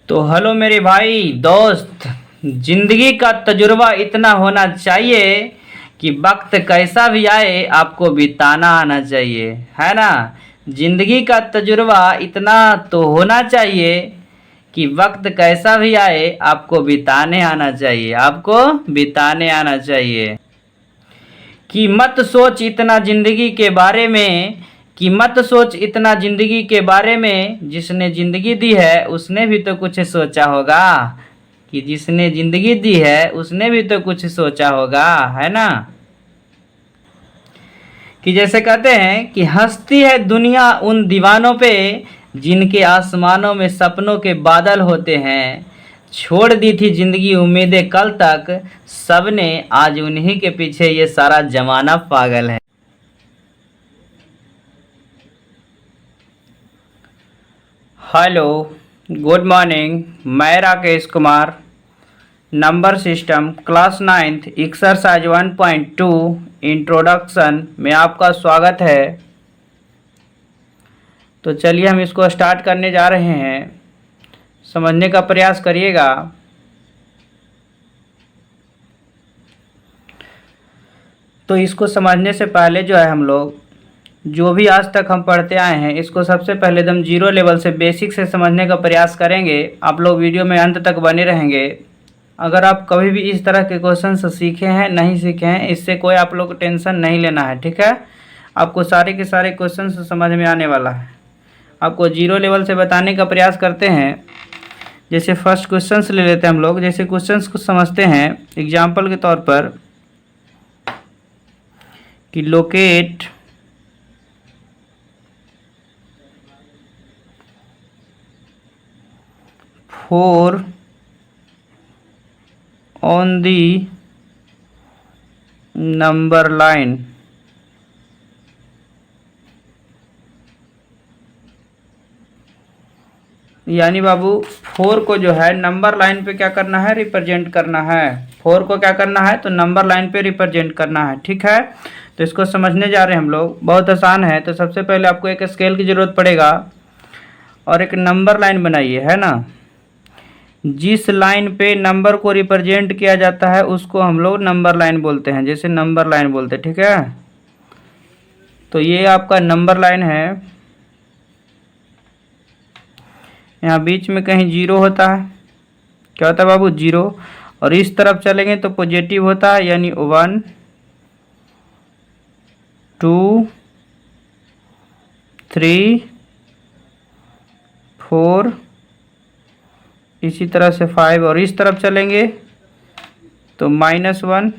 तो हेलो मेरे भाई दोस्त। जिंदगी का तजुर्बा इतना होना चाहिए कि वक्त कैसा भी आए आपको बिताना आना चाहिए, है ना। जिंदगी का तजुर्बा इतना तो होना चाहिए कि वक्त कैसा भी आए आपको बिताने आना चाहिए, आपको बिताने आना चाहिए। कि मत सोच इतना जिंदगी के बारे में, कि मत सोच इतना जिंदगी के बारे में, जिसने जिंदगी दी है उसने भी तो कुछ सोचा होगा। कि जिसने जिंदगी दी है उसने भी तो कुछ सोचा होगा, है ना। कि जैसे कहते हैं कि हंसती है दुनिया उन दीवानों पे जिनके आसमानों में सपनों के बादल होते हैं। छोड़ दी थी जिंदगी उम्मीदें कल तक, सबने आज उन्हीं के पीछे ये सारा जमाना पागल है। Hello, good morning. मैं Rakesh Kumar, number system class 9th exercise 1.2 introduction में आपका स्वागत है। तो चलिए हम इसको स्टार्ट करने जा रहे हैं। समझने का प्रयास करिएगा। तो इसको समझने से पहले जो है हम लोग जो भी आज तक हम पढ़ते आए हैं इसको सबसे पहले एकदम जीरो लेवल से बेसिक से समझने का प्रयास करेंगे। आप लोग वीडियो में अंत तक बने रहेंगे। अगर आप कभी भी इस तरह के क्वेश्चन सीखे हैं नहीं सीखे हैं, इससे कोई आप लोग को टेंशन नहीं लेना है, ठीक है। आपको सारे के सारे क्वेश्चन समझ में आने वाला है। आपको जीरो लेवल से बताने का प्रयास करते हैं। जैसे फर्स्ट क्वेश्चन ले लेते हैं हम लोग। जैसे क्वेश्चन को समझते हैं एग्जाम्पल के तौर पर कि locate four on the number line. यानी बाबू 4 को जो है नंबर लाइन पे क्या करना है, रिप्रेजेंट करना है। 4 को क्या करना है तो नंबर लाइन पे रिप्रेजेंट करना है, ठीक है। तो इसको समझने जा रहे हैं हम लोग। बहुत आसान है। तो सबसे पहले आपको एक स्केल की ज़रूरत पड़ेगा और एक नंबर लाइन बनाइए, है ना। जिस लाइन पे नंबर को रिप्रेजेंट किया जाता है उसको हम लोग नंबर लाइन बोलते हैं। जैसे नंबर लाइन बोलते हैं, ठीक है। तो ये आपका नंबर लाइन है। यहाँ बीच में कहीं जीरो होता है। क्या होता है बाबू, जीरो। और इस तरफ चलेंगे तो पॉजिटिव होता है, यानी 1 2 3 4, इसी तरह से 5। और इस तरफ चलेंगे तो -1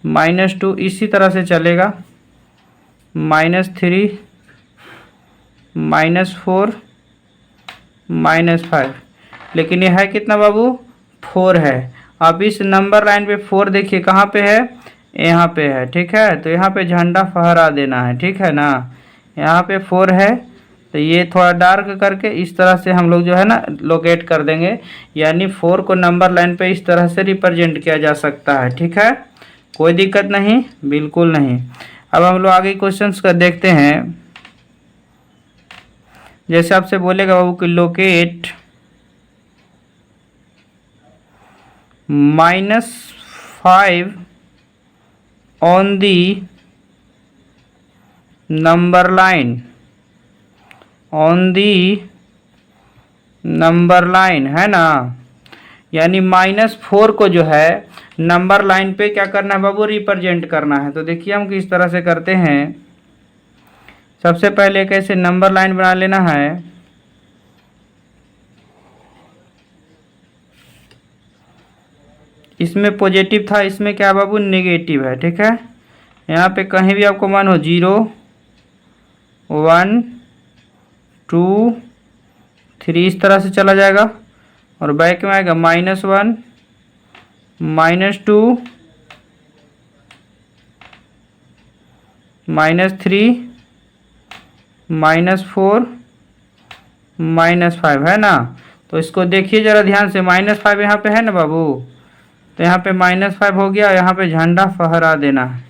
-2, इसी तरह से चलेगा। -3 -4 -5। लेकिन ये है कितना बाबू, 4 है। अब इस नंबर लाइन पे 4 देखिए कहाँ पे है, यहाँ पे है, ठीक है। तो यहाँ पे झंडा फहरा देना है, ठीक है ना। यहाँ पे 4 है तो ये थोड़ा डार्क करके इस तरह से हम लोग जो है ना लोकेट कर देंगे। यानी 4 को नंबर लाइन पे इस तरह से रिप्रेजेंट किया जा सकता है, ठीक है। कोई दिक्कत नहीं, बिल्कुल नहीं। अब हम लोग आगे क्वेश्चंस का देखते हैं। जैसे आपसे बोलेगा बाबू कि locate -5 on the number line, on the number line, है ना। यानी -4 को जो है नंबर लाइन पे क्या करना है बाबू, रिप्रेजेंट करना है। तो देखिए हम किस तरह से करते हैं। सबसे पहले एक ऐसे नंबर लाइन बना लेना है। इसमें पॉजिटिव था, इसमें क्या बाबू, नेगेटिव है, ठीक है। यहाँ पे कहीं भी आपको मान हो 0 1 2 3 इस तरह से चला जाएगा। और बैक में आएगा -1 -2 -3 -4 -5, है ना। तो इसको देखिए ज़रा ध्यान से। -5 यहाँ पे है ना बाबू, तो यहाँ पे -5 हो गया। यहाँ पे झंडा फहरा देना है,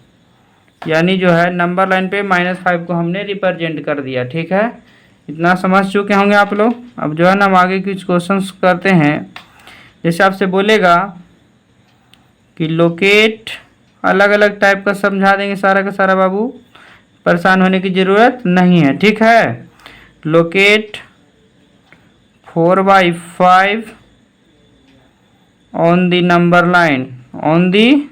यानी जो है नंबर लाइन पे -5 को हमने रिप्रेजेंट कर दिया, ठीक है। इतना समझ चुके होंगे आप लोग। अब जो है ना हम आगे कुछ क्वेश्चंस करते हैं। जैसे आपसे बोलेगा कि लोकेट, अलग अलग टाइप का समझा देंगे सारा का सारा बाबू, परेशान होने की ज़रूरत नहीं है, ठीक है। Locate 4/5 on the number line, on the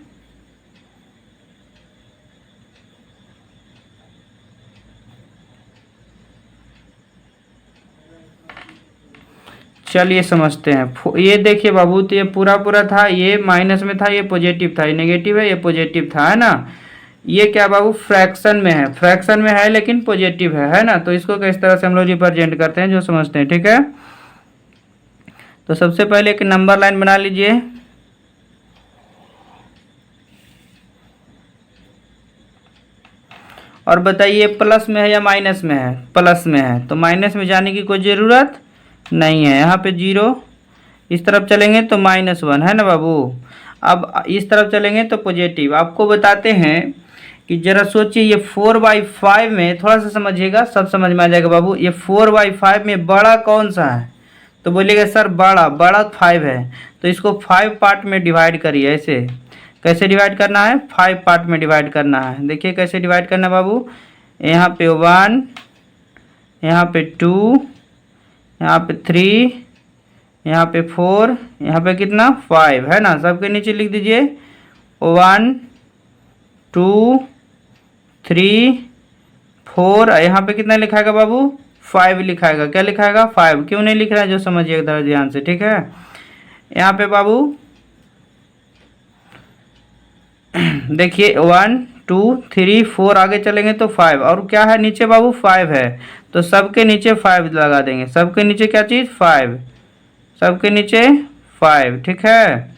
चलिए समझते हैं। ये देखिए बाबू, तो ये पूरा पूरा था, ये माइनस में था, ये पॉजिटिव था, ये नेगेटिव है, ये पॉजिटिव था, है ना। ये क्या बाबू, फ्रैक्शन में है, फ्रैक्शन में है लेकिन पॉजिटिव है ना। तो इसको किस तरह से हम लोग रिप्रेजेंट करते हैं जो समझते हैं, ठीक है। तो सबसे पहले एक नंबर लाइन बना लीजिए। और बताइए प्लस में है या माइनस में है। प्लस में है, तो माइनस में जाने की कोई ज़रूरत नहीं है। यहाँ पे 0, इस तरफ चलेंगे तो -1, है ना बाबू। अब इस तरफ चलेंगे तो पॉजिटिव। आपको बताते हैं कि जरा सोचिए, ये 4/5 में थोड़ा सा समझिएगा, सब समझ में आ जाएगा बाबू। ये 4/5 में बड़ा कौन सा है, तो बोलिएगा सर बड़ा 5 है। तो इसको 5 पार्ट में डिवाइड करिए। ऐसे कैसे डिवाइड करना है, 5 पार्ट में डिवाइड करना है। देखिए कैसे डिवाइड करना है बाबू। यहाँ पे 1, यहाँ पे 2, यहाँ पे 3, यहाँ पे 4, यहाँ पे कितना 5, है ना। सबके नीचे लिख दीजिए 1 2 3 4। यहाँ पे कितना लिखाएगा बाबू, 5 लिखाएगा। क्या लिखाएगा, 5। क्यों नहीं लिख रहा है जो समझिएगा ध्यान से, ठीक है। यहाँ पे बाबू देखिए 1 2 3 4, आगे चलेंगे तो 5, और क्या है नीचे बाबू 5 है। तो सबके नीचे 5 लगा देंगे। सबके नीचे क्या चीज़, 5, सबके नीचे 5, ठीक है।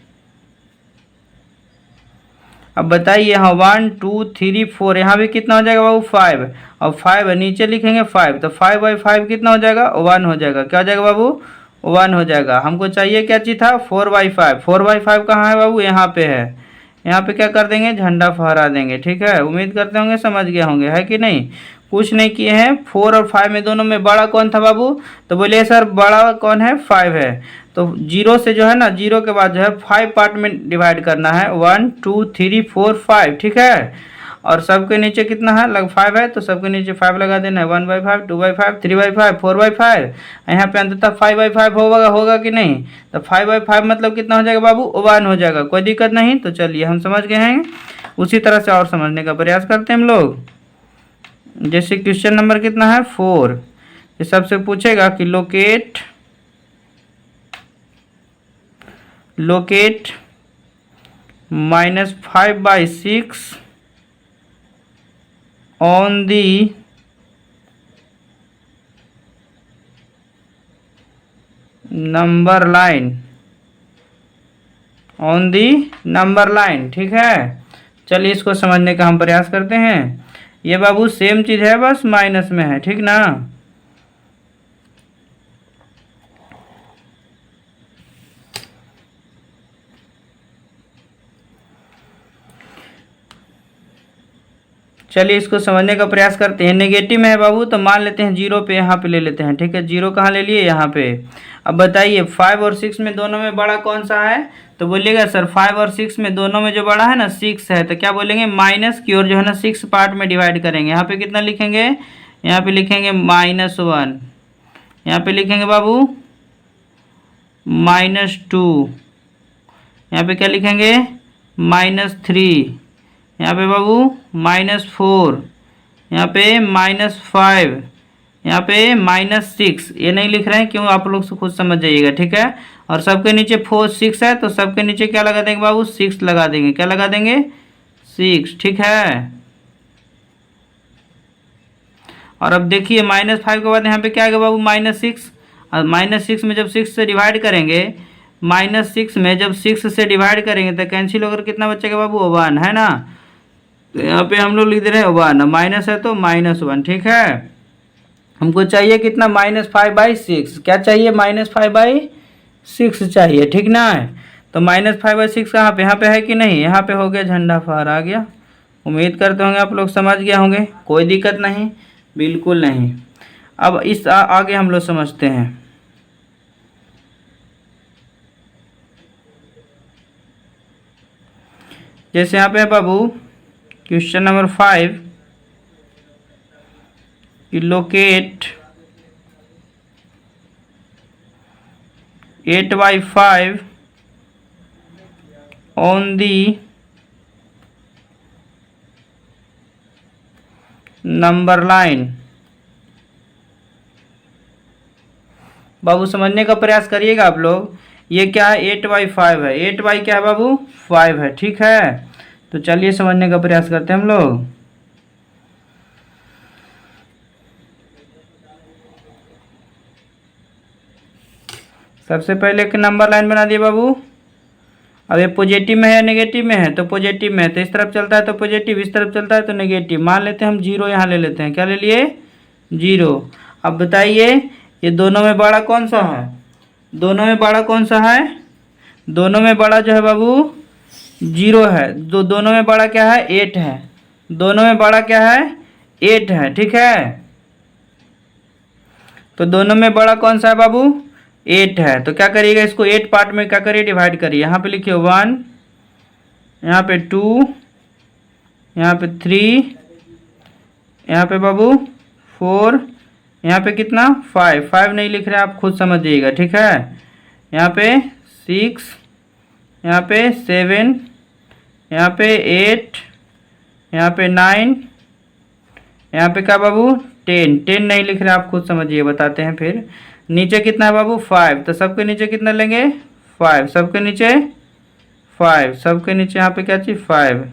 अब बताइए यहाँ 1 2 3 4, यहाँ भी कितना हो जाएगा बाबू 5, और 5 है, नीचे लिखेंगे 5, तो 5/5 कितना हो जाएगा, 1 हो जाएगा। क्या हो जाएगा बाबू, 1 हो जाएगा। हमको चाहिए क्या चीज़ था, 4/5। 4/5 कहाँ है बाबू, यहाँ पे है। यहाँ पे क्या कर देंगे, झंडा फहरा देंगे, ठीक है। उम्मीद करते होंगे समझ गए होंगे, है कि नहीं। कुछ नहीं किए हैं। 4 और 5 में दोनों में बड़ा कौन था बाबू, तो बोलिए सर बड़ा कौन है, 5 है। तो 0 से जो है ना, 0 के बाद जो है 5 पार्ट में डिवाइड करना है, 1 2 3 4 5, ठीक है। और सबके नीचे कितना है, लग 5 है, तो सबके नीचे 5 लगा देना है। 1/5 2/5 3/5 4/5। यहाँ पे अंततः 5/5 होगा कि नहीं। तो 5/5 मतलब कितना हो जाएगा बाबू, 1 हो जाएगा। कोई दिक्कत नहीं। तो चलिए हम समझ गए हैं। उसी तरह से और समझने का प्रयास करते हैं हम लोग। जैसे क्वेश्चन नंबर कितना है, 4। ये सबसे पूछेगा कि locate -5/6 on the number line, on the number line, ठीक है। चलिए इसको समझने का हम प्रयास करते हैं। ये बाबू सेम चीज़ है, बस माइनस में है, ठीक ना। चलिए इसको समझने का प्रयास करते हैं। नेगेटिव में है बाबू, तो मान लेते हैं 0 पे, यहाँ पे ले लेते हैं, ठीक है। 0 कहाँ ले लिए, यहाँ पे। अब बताइए 5 और 6 में दोनों में बड़ा कौन सा है, तो बोलिएगा सर 5 और 6 में दोनों में जो बड़ा है ना 6 है। तो क्या बोलेंगे, माइनस की ओर जो है ना 6 पार्ट में डिवाइड करेंगे। यहाँ पे कितना लिखेंगे, यहाँ पे लिखेंगे -1, यहाँ पे लिखेंगे बाबू -2, यहाँ पे क्या लिखेंगे -3, यहाँ पे बाबू -4, यहाँ पे -5, यहाँ पे -6। ये नहीं लिख रहे हैं क्यों, आप लोग से खुद समझ जाइएगा, ठीक है। और सबके नीचे 4 6 है, तो सबके नीचे क्या लगा देंगे बाबू, 6 लगा देंगे। क्या लगा देंगे, 6, ठीक है। और अब देखिए -5 के बाद यहाँ पे क्या आएगा बाबू, -6। और -6 में जब 6 से डिवाइड करेंगे, -6 में जब 6 से डिवाइड करेंगे तो कैंसिल होकर कितना बचेगा बाबू, 1, है ना। तो यहाँ पे हम लोग लिख दे रहे हैं 1, माइनस है तो -1, ठीक है। हमको चाहिए कितना, -5/6। क्या चाहिए, -5/6 चाहिए, ठीक ना। तो -5/6 कहाँ पे, यहाँ पे है कि नहीं, यहाँ पे हो गया, झंडा फहरा गया। उम्मीद करते होंगे आप लोग समझ गए होंगे, कोई दिक्कत नहीं, बिल्कुल नहीं। अब इस आगे हम लोग समझते हैं। जैसे यहाँ पे है बाबू क्वेश्चन नंबर 5 कि locate 8/5 on the number line. बाबू समझने का प्रयास करिएगा आप लोग। ये क्या है? 8/5 है। 8 क्या है बाबू? 5 है। ठीक है, तो चलिए समझने का प्रयास करते हैं हम लोग। सबसे पहले एक नंबर लाइन बना दिए बाबू। अब ये पॉजिटिव में है या नेगेटिव में है? तो पॉजिटिव में है, तो इस तरफ चलता है तो पॉजिटिव, इस तरफ चलता है तो नेगेटिव। मान लेते हैं हम 0 यहाँ ले लेते हैं। क्या ले लिए? 0। अब बताइए ये दोनों में बड़ा कौन सा है? दोनों में बड़ा कौन सा है? दोनों में बड़ा जो है बाबू 0 है। दोनों में बड़ा क्या है? 8 है। दोनों में बड़ा क्या है? 8 है। ठीक है, तो दोनों में बड़ा कौन सा है बाबू? 8 है। तो क्या करिएगा, इसको 8 पार्ट में क्या करिए? डिवाइड करिए। यहाँ पे लिखिए 1, यहाँ पे 2, यहाँ पे 3, यहाँ पे बाबू 4, यहाँ पे कितना? 5। 5 नहीं लिख रहे, आप खुद समझिएगा। ठीक है, यहाँ पे 6, यहाँ पे 7, यहाँ पे 8, यहाँ पे 9, यहाँ पे क्या बाबू? 10। 10 नहीं लिख रहे, आप खुद समझिए, बताते हैं फिर। नीचे कितना है बाबू? 5। तो सबके नीचे कितना लेंगे? 5। सबके नीचे 5। सबके नीचे यहाँ पे क्या चीज़? 5।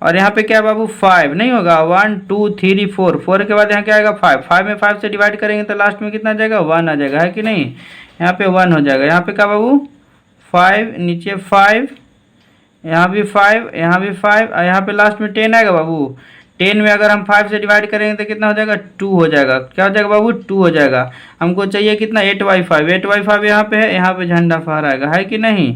और यहाँ पे क्या बाबू? 5 नहीं होगा। 1 2 3 4। 4 के बाद यहाँ क्या आएगा? 5। 5 में 5 से डिवाइड करेंगे तो लास्ट में कितना आ जाएगा? 1 आ जाएगा, है कि नहीं? यहाँ पे 1 हो जाएगा। यहाँ पे क्या बाबू? 5, नीचे 5, यहाँ भी 5, यहाँ भी 5, और यहाँ पे लास्ट में 10 आएगा बाबू। 10 में अगर हम 5 से डिवाइड करेंगे तो कितना हो जाएगा? 2 हो जाएगा। क्या हो जाएगा बाबू? 2 हो जाएगा। हमको चाहिए कितना? 8/5। 8/5 यहाँ पे है, यहाँ पे झंडा फहराएगा, है कि नहीं?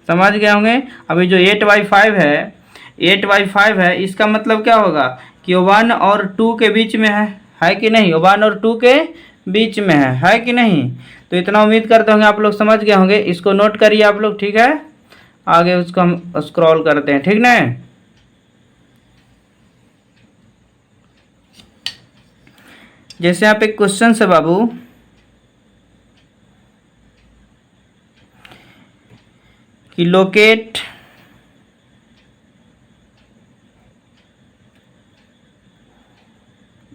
समझ गए होंगे। अभी जो 8/5 है, 8/5 है, इसका मतलब क्या होगा कि 1 और 2 के बीच में है कि नहीं? 1 और 2 के बीच में है कि नहीं? तो इतना उम्मीद करते होंगे आप लोग समझ गए होंगे। इसको नोट करिए आप लोग। ठीक है, आगे उसको हम स्क्रॉल करते हैं। ठीक ना? जैसे यहाँ पे क्वेश्चन है बाबू कि locate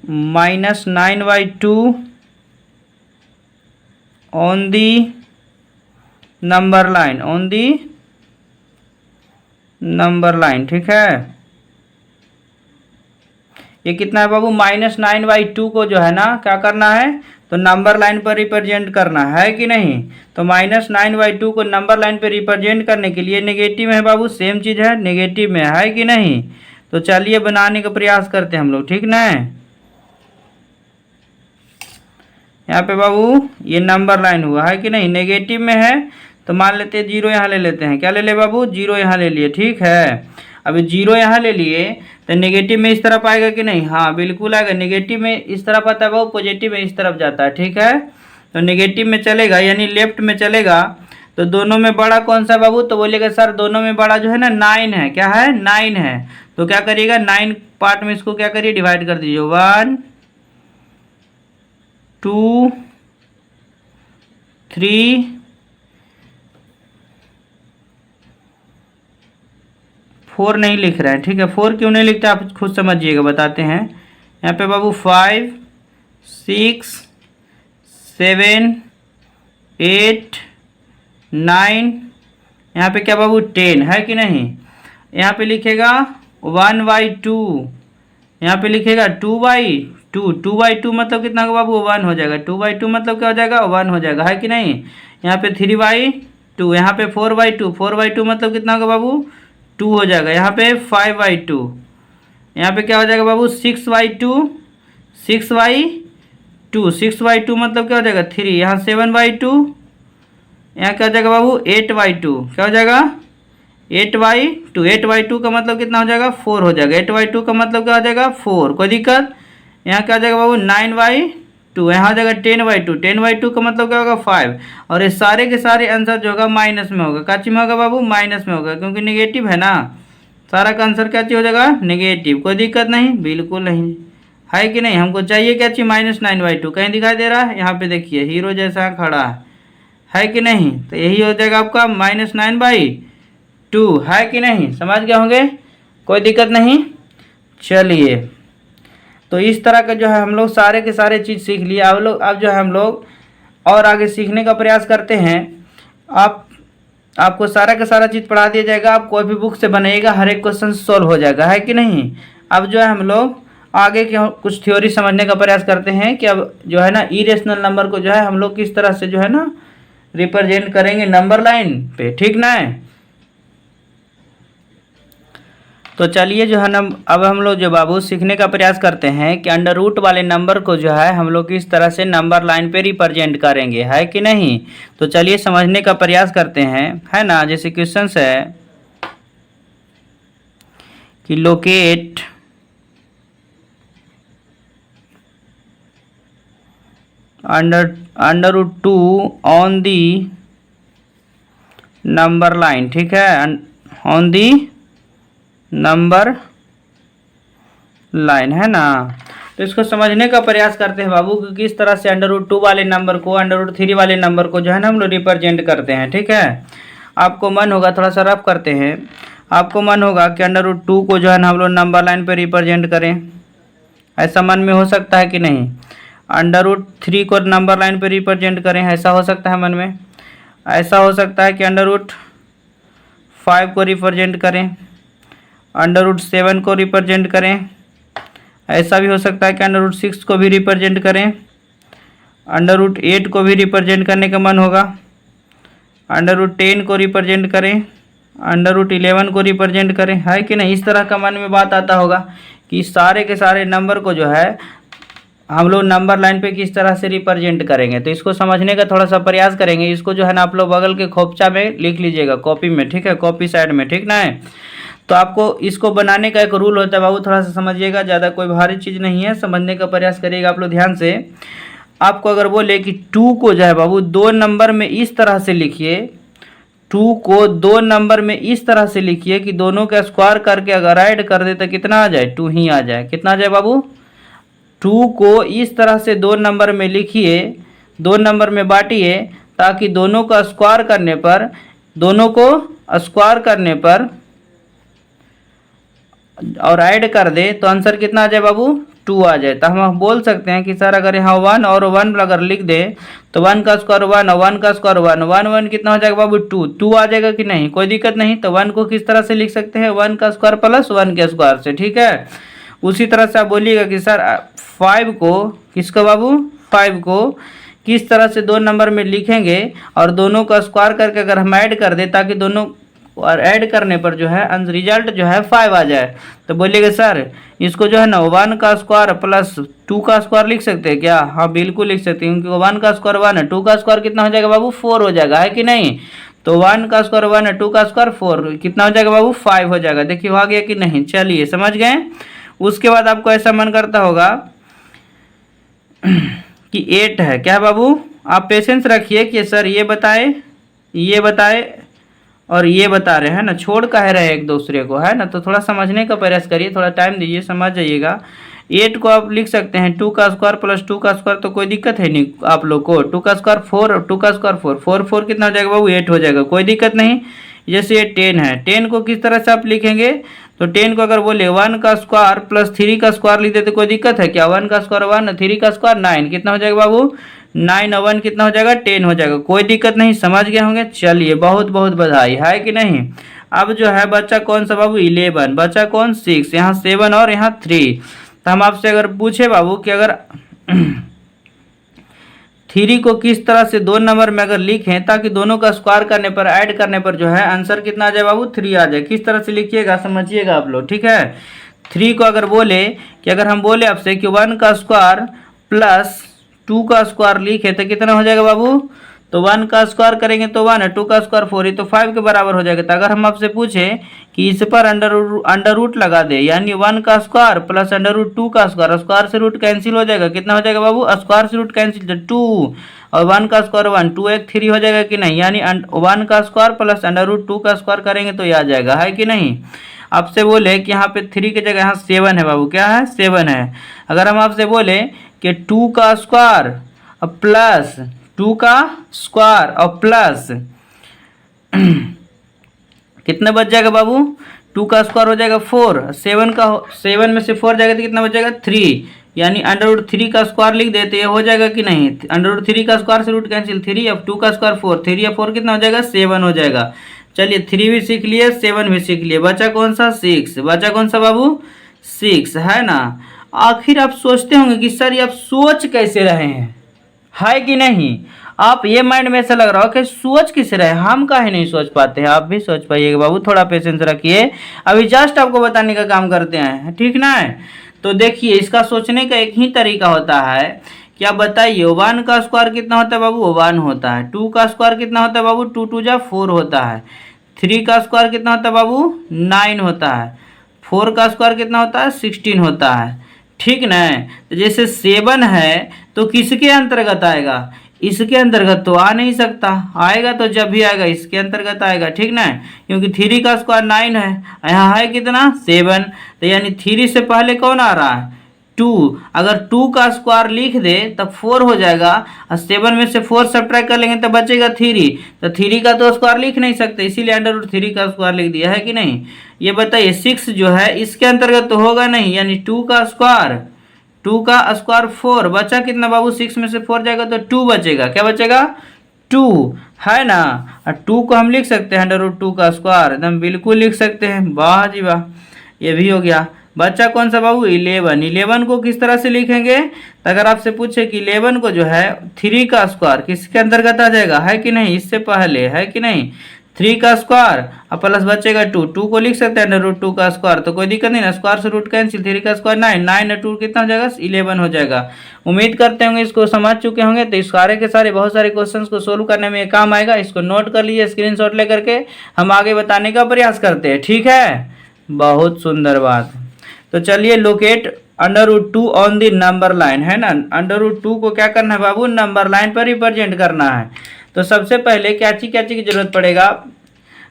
-9/2 on the number line. On the number line. ठीक है, ये कितना है बाबू? -9/2 को जो है ना क्या करना है? तो नंबर लाइन पर रिप्रेजेंट करना है कि नहीं? तो -9/2 को नंबर लाइन पर रिप्रेजेंट करने के लिए नेगेटिव में है बाबू, सेम चीज़ है, नेगेटिव में है कि नहीं? तो चलिए बनाने का प्रयास करते हैं हम लोग। ठीक ना? यहाँ पे बाबू ये नंबर लाइन हुआ, है कि नहीं? नेगेटिव में है तो मान लेते हैं 0 यहाँ ले लेते हैं। क्या ले ले बाबू? 0 यहाँ ले लिए। ठीक है, अभी 0 यहाँ ले लिए तो नेगेटिव में इस तरफ आएगा कि नहीं? हाँ बिल्कुल आएगा। नेगेटिव में इस तरफ आता है बाबू, पॉजिटिव में इस तरफ जाता है। ठीक है, तो नेगेटिव में चलेगा यानी लेफ्ट में चलेगा। तो दोनों में बड़ा कौन सा बाबू? तो बोलेगा सर दोनों में बड़ा जो है ना 9 है। क्या है? 9 है। तो क्या करिएगा? 9 पार्ट में इसको क्या करिए? डिवाइड कर दीजिए। 1 2 3 4 नहीं लिख रहा है। ठीक है, 4 क्यों नहीं लिखता आप खुद समझिएगा, बताते हैं। यहाँ पे बाबू 5 6 7 8 9, यहाँ पे क्या बाबू? 10, है कि नहीं? यहाँ पे लिखेगा 1/2, यहाँ पे लिखेगा 2/2। 2/2 मतलब कितना होगा बाबू? 1 हो जाएगा। 2/2 मतलब क्या हो जाएगा? 1 हो जाएगा, है कि नहीं? यहाँ पे 3/2, यहाँ पे 4/2। 4/2 मतलब कितना होगा बाबू? 2 हो जाएगा। यहाँ पे 5/2, यहाँ पे क्या हो जाएगा बाबू? 6/2। 6/2 6/2 मतलब क्या हो जाएगा? 3। यहाँ 7/2, यहाँ क्या हो जाएगा बाबू? 8/2। क्या हो जाएगा? 8/2। 8/2 का मतलब कितना हो जाएगा? 4 हो जाएगा। 8/2 का मतलब क्या हो जाएगा? 4। कोई दिक्कत? यहाँ क्या हो जाएगा बाबू? 9/2। 2, यहाँ हो जाएगा 10/2। 10/2 का मतलब क्या होगा 5। और ये सारे के सारे आंसर जो होगा माइनस में होगा। क्या चीज में होगा बाबू? माइनस में होगा, क्योंकि नेगेटिव है ना। सारा का आंसर क्या चीज हो जाएगा? नेगेटिव। कोई दिक्कत नहीं? बिल्कुल नहीं, है कि नहीं? हमको चाहिए क्या चीज? -9/2। कहीं दिखाई दे रहा है? यहाँ पे देखिए हीरो जैसा खड़ा है कि नहीं? तो यही हो जाएगा आपका -9/2, है कि नहीं? समझ गए होंगे? कोई दिक्कत नहीं। चलिए, तो इस तरह का जो है हम लोग सारे के सारे चीज़ सीख लिए। अब जो है हम लोग और आगे सीखने का प्रयास करते हैं। आपको सारा का सारा चीज़ पढ़ा दिया जाएगा। आप कोई भी बुक से बनाइएगा, हर एक क्वेश्चन सॉल्व हो जाएगा, है कि नहीं? अब जो है हम लोग आगे के कुछ थ्योरी समझने का प्रयास करते हैं कि अब जो है ना इरेशनल नंबर को जो है हम लोग किस तरह से जो है ना रिप्रेजेंट करेंगे नंबर लाइन पे, ठीक ना है? तो चलिए जो है ना अब हम लोग जो बाबू सीखने का प्रयास करते हैं कि अंडर रूट वाले नंबर को जो है हम लोग किस तरह से नंबर लाइन पे रिप्रेजेंट करेंगे, है कि नहीं? तो चलिए समझने का प्रयास करते हैं, है ना। जैसे क्वेश्चन है कि locate under root 2 on the number line, ठीक है, ऑन दी नंबर लाइन, है ना। तो इसको समझने का प्रयास करते हैं बाबू कि किस तरह से अंडर रूट 2 वाले नंबर को अंडर रूट 3 वाले नंबर को जो है ना हम लोग रिप्रेजेंट करते हैं, ठीक है। आपको मन होगा, थोड़ा सा रफ करते हैं, आपको मन होगा कि अंडर रूट 2 को जो है ना हम लोग नंबर लाइन पे रिप्रेजेंट करें। ऐसा मन में हो सकता है कि नहीं? अंडर रूट 3 को नंबर लाइन पे रिप्रेजेंट करें, ऐसा हो सकता है मन में। ऐसा हो सकता है कि अंडर रूट 5 को रिप्रेजेंट करें, अंडर रूट 7 को रिप्रेजेंट करें। ऐसा भी हो सकता है कि अंडर रूट 6 को भी रिप्रेजेंट करें, अंडर रूट 8 को भी रिप्रेजेंट करने का मन होगा, अंडर रूट 10 को रिप्रेजेंट करें, अंडर रूट 11 को रिप्रेजेंट करें, है कि नहीं? इस तरह का मन में बात आता होगा कि सारे के सारे नंबर को जो है हम लोग नंबर लाइन पे किस तरह से रिप्रेजेंट करेंगे। तो इसको समझने का थोड़ा सा प्रयास करेंगे। इसको जो है ना आप लोग बगल के खोपचा में लिख लीजिएगा, कॉपी में, ठीक है, कॉपी साइड में, ठीक ना है। तो आपको इसको बनाने का एक रूल होता है बाबू, थोड़ा सा समझिएगा, ज़्यादा कोई भारी चीज़ नहीं है, समझने का प्रयास करिएगा आप लोग ध्यान से। आपको अगर बोले कि 2 को जो है बाबू 2 नंबर में इस तरह से लिखिए, 2 को 2 नंबर में इस तरह से लिखिए कि दोनों का स्क्वायर करके अगर ऐड कर दे तो कितना आ जाए? 2 ही आ जाए। कितना आ जाए बाबू? 2 को इस तरह से 2 नंबर में लिखिए, 2 नंबर में बांटिए, ताकि दोनों का स्क्वायर करने पर, दोनों को स्क्वायर करने पर और ऐड कर दे तो आंसर कितना आ जाए बाबू? 2 आ जाए। तो हम बोल सकते हैं कि सर अगर यहाँ 1 और 1 अगर लिख दे तो 1 का स्क्वायर 1 और 1 का स्क्वायर 1, 1 1 कितना हो जाएगा बाबू? 2 आ जाएगा कि नहीं? कोई दिक्कत नहीं। तो 1 को किस तरह से लिख सकते हैं? 1 का स्क्वायर प्लस 1 के स्क्वायर से, ठीक है। उसी तरह से आप बोलिएगा कि सर 5 को, किसको बाबू? 5 को किस तरह से 2 नंबर में लिखेंगे और दोनों का स्क्वायर करके अगर हम ऐड कर दे ताकि दोनों और ऐड करने पर जो है रिजल्ट जो है 5 आ जाए। तो बोलिएगा सर इसको जो है ना 1 का स्क्वायर प्लस 2 का स्क्वायर लिख सकते हैं क्या? हाँ बिल्कुल लिख सकते हैं, क्योंकि 1 का स्क्वायर 1 है, 2 का स्क्वायर कितना हो जाएगा बाबू? 4 हो जाएगा, है कि नहीं? तो 1 का स्क्वायर 1 है, 2 का स्क्वायर 4, कितना हो जाएगा बाबू? 5 हो जाएगा। देखिए हो गया कि नहीं? चलिए समझ गए। उसके बाद आपको ऐसा मन करता होगा कि 8 है, क्या बाबू? आप पेशेंस रखिए कि सर ये बताए और ये बता रहे हैं ना, छोड़ कह रहे हैं एक दूसरे को, है ना। तो थोड़ा समझने का प्रयास करिए, थोड़ा टाइम दीजिए, समझ जाइएगा। 8 को आप लिख सकते हैं 2 का स्क्वायर प्लस 2 का स्क्वायर, तो कोई दिक्कत है नहीं आप लोग को। 2 का स्क्वायर 4 और 2 का स्क्वायर 4, 4 4 कितना हो जाएगा बाबू? 8 हो जाएगा, कोई दिक्कत नहीं। जैसे ये 10 है, 10 को किस तरह से आप लिखेंगे? तो 10 को अगर बोले 1 का स्क्वायर प्लस 3 का स्क्वायर लिख देते, कोई दिक्कत है क्या? 1 का स्क्वायर 1, 3 का स्क्वायर 9, कितना हो जाएगा बाबू? 9 और 1 कितना हो जाएगा? 10 हो जाएगा, कोई दिक्कत नहीं, समझ गए होंगे। चलिए बहुत बहुत बधाई, है कि नहीं। अब जो है बच्चा कौन सा बाबू? 11, बच्चा कौन? 6, यहाँ 7 और यहाँ 3। तो हम आपसे अगर पूछे बाबू कि अगर 3 को किस तरह से 2 नंबर में अगर लिखें ताकि दोनों का स्क्वायर करने पर, ऐड करने पर जो है आंसर कितना आ जाए बाबू? 3 आ जाए। किस तरह से लिखिएगा समझिएगा आप लोग, ठीक है। 3 को अगर बोले कि अगर हम बोले आपसे कि 1 का स्क्वायर प्लस 2 का स्क्वायर लिखे तो कितना हो जाएगा बाबू? तो 1 का स्क्वायर करेंगे तो 1 है, 2 का स्क्वायर 4 है, तो 5 के बराबर हो जाएगा। तो अगर हम आपसे पूछे कि इस पर अंडर रूट लगा दे, यानी 1 का स्क्वायर प्लस अंडर रूट 2 का स्क्वायर, स्क्वायर से रूट कैंसिल हो जाएगा, कितना हो जाएगा बाबू, स्क्वायर से रूट कैंसिल 2 और 1 का स्क्वायर 1, 2 एक 3 हो जाएगा कि नहीं, यानी 1 का स्क्वायर प्लस अंडर रूट 2 का स्क्वायर करेंगे तो ये आ जाएगा, है कि नहीं। आपसे बोले कि यहाँ पे 3 की जगह यहाँ 7 है बाबू, क्या है 7 है। अगर हम आपसे बोले कि 2 का स्क्वायर प्लस 2 का स्क्वायर और प्लस कितना बच जाएगा बाबू, 2 का स्क्वायर हो जाएगा 4, 7 में से 4 जाएगा तो कितना बच जाएगा 3, यानी अंडर रूट 3 का स्क्वायर लिख देते तो ये हो जाएगा कि नहीं, अंडर रूट 3 का स्क्वायर से रूट कैंसिल 3, अब 2 का स्क्वायर 4, 3 या 4 कितना हो जाएगा 7 हो जाएगा। चलिए 3 भी सीख लिए, 7 भी सीख लिए, बचा कौन सा 6, बचा कौन सा बाबू 6, है ना। आखिर आप सोचते होंगे कि सर ये आप सोच कैसे रहे हैं, है कि नहीं। आप ये माइंड में ऐसा लग रहा हो कि सोच किस रहे, हम काहे नहीं सोच पाते हैं, आप भी सोच पाइएगा बाबू, थोड़ा पेशेंस रखिए, अभी जस्ट आपको बताने का काम करते हैं, ठीक ना है। तो देखिए इसका सोचने का एक ही तरीका होता है कि आप बताइए 1 का स्क्वायर कितना होता है बाबू, 1 होता है, 2 का स्क्वायर कितना होता है बाबू, 2 2 जा 4 होता है, 3 का स्क्वायर कितना होता है बाबू 9 होता है, 4 का स्क्वायर कितना होता है 16 होता है, ठीक ना। तो जैसे 7 है तो किसके अंतर्गत आएगा, इसके अंतर्गत तो आ नहीं सकता, आएगा तो जब भी आएगा इसके अंतर्गत आएगा, ठीक ना, क्योंकि 3 का स्क्वायर 9 है, यहाँ है कितना 7, तो यानी 3 से पहले कौन आ रहा है 2, अगर 2 का स्क्वायर लिख दे तब 4 हो जाएगा, और 7 में से 4 सब्ट्रैक्ट कर लेंगे तो बचेगा 3, तो 3 का तो स्क्वायर लिख नहीं सकते, इसीलिए अंडर रूट 3 का स्क्वायर लिख दिया, है कि नहीं। ये बताइए 6 जो है इसके अंतर्गत तो होगा नहीं, यानी 2 का स्क्वायर 4, बचा कितना बाबू, 6 में से 4 जाएगा तो 2 बचेगा, क्या बचेगा 2, है ना। और 2 को हम लिख सकते हैं अंडर रूट 2 का स्क्वायर, एकदम बिल्कुल लिख सकते हैं, वाह जी वाह, ये भी हो गया। बच्चा कौन सा बाबू 11 को किस तरह से लिखेंगे, तो अगर आपसे पूछे कि 11 को जो है 3 का स्क्वायर किसके अंतर्गत आ जाएगा, है कि नहीं, इससे पहले, है कि नहीं, 3 का स्क्वायर और प्लस बचेगा 2 को लिख सकते हैं अंडर रूट 2 का स्क्वायर, तो कोई दिक्कत नहीं ना, स्क्वायर से रूट कैंसिल, 3 का स्क्वायर 9 और 2 कितना हो जाएगा 11 हो जाएगा। उम्मीद करते होंगे इसको समझ चुके होंगे, तो इस सारे के सारे बहुत सारे क्वेश्चंस को सोल्व करने में ये काम आएगा, इसको नोट कर लीजिए स्क्रीनशॉट लेकर के, हम आगे बताने का प्रयास करते हैं, ठीक है, बहुत सुंदर बात। तो चलिए locate under root 2 on the number line, है ना, अंडर रूट 2 को क्या करना है बाबू, नंबर लाइन पर रिप्रेजेंट करना है। तो सबसे पहले क्या चीज की जरूरत पड़ेगा,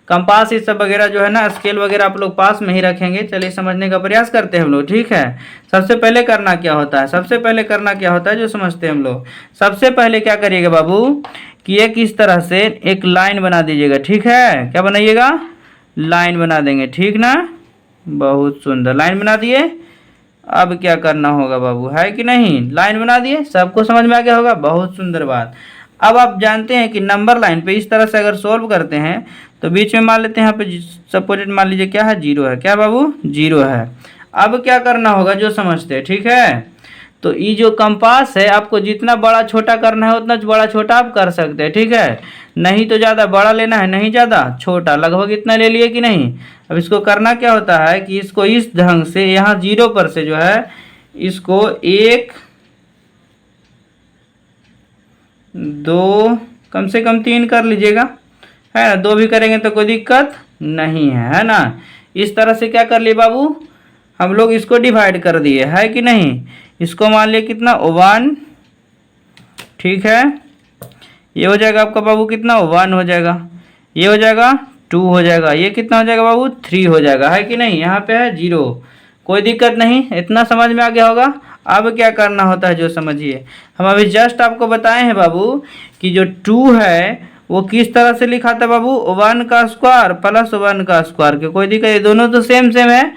कंपास ये सब वगैरह जो है ना, स्केल वगैरह आप लोग पास में ही रखेंगे, चलिए समझने का प्रयास करते हैं हम लोग, ठीक है। सबसे पहले करना क्या होता है, जो समझते हैं हम लोग, सबसे पहले क्या करिएगा बाबू कि एक इस तरह से एक लाइन बना दीजिएगा, ठीक है, क्या बनाइएगा, लाइन बना देंगे, ठीक ना, बहुत सुंदर लाइन बना दिए। अब क्या करना होगा बाबू, है कि नहीं, लाइन बना दिए, सबको समझ में आ गया होगा, बहुत सुंदर बात। अब आप जानते हैं कि नंबर लाइन पे इस तरह से अगर सोल्व करते हैं तो बीच में मान लेते हैं, यहाँ पे सपोजिट मान लीजिए क्या है 0 है, क्या बाबू 0 है। अब क्या करना होगा जो समझते हैं, ठीक है। तो ये जो कंपास है आपको जितना बड़ा छोटा करना है उतना बड़ा छोटा आप कर सकते हैं, ठीक है, नहीं तो ज़्यादा बड़ा लेना है नहीं ज़्यादा छोटा, लगभग इतना ले लिए कि नहीं। अब इसको करना क्या होता है कि इसको इस ढंग से यहाँ 0 पर से जो है इसको 1 2 कम से कम 3 कर लीजिएगा, है ना, 2 भी करेंगे तो कोई दिक्कत नहीं है ना। इस तरह से क्या कर लिए बाबू, हम लोग इसको डिवाइड कर दिए, है कि नहीं, इसको मान लिए कितना 1, ठीक है, ये हो जाएगा आपका बाबू कितना 1 हो जाएगा, ये हो जाएगा 2 हो जाएगा, ये कितना हो जाएगा बाबू 3 हो जाएगा, है कि नहीं, यहाँ पे है 0, कोई दिक्कत नहीं, इतना समझ में आ गया होगा। अब क्या करना होता है जो समझिए, हम अभी जस्ट आपको बताए हैं बाबू कि जो 2 है वो किस तरह से लिखा था बाबू, 1 का स्क्वायर प्लस 1 का स्क्वायर, के कोई दिक्कत, ये दोनों तो सेम है,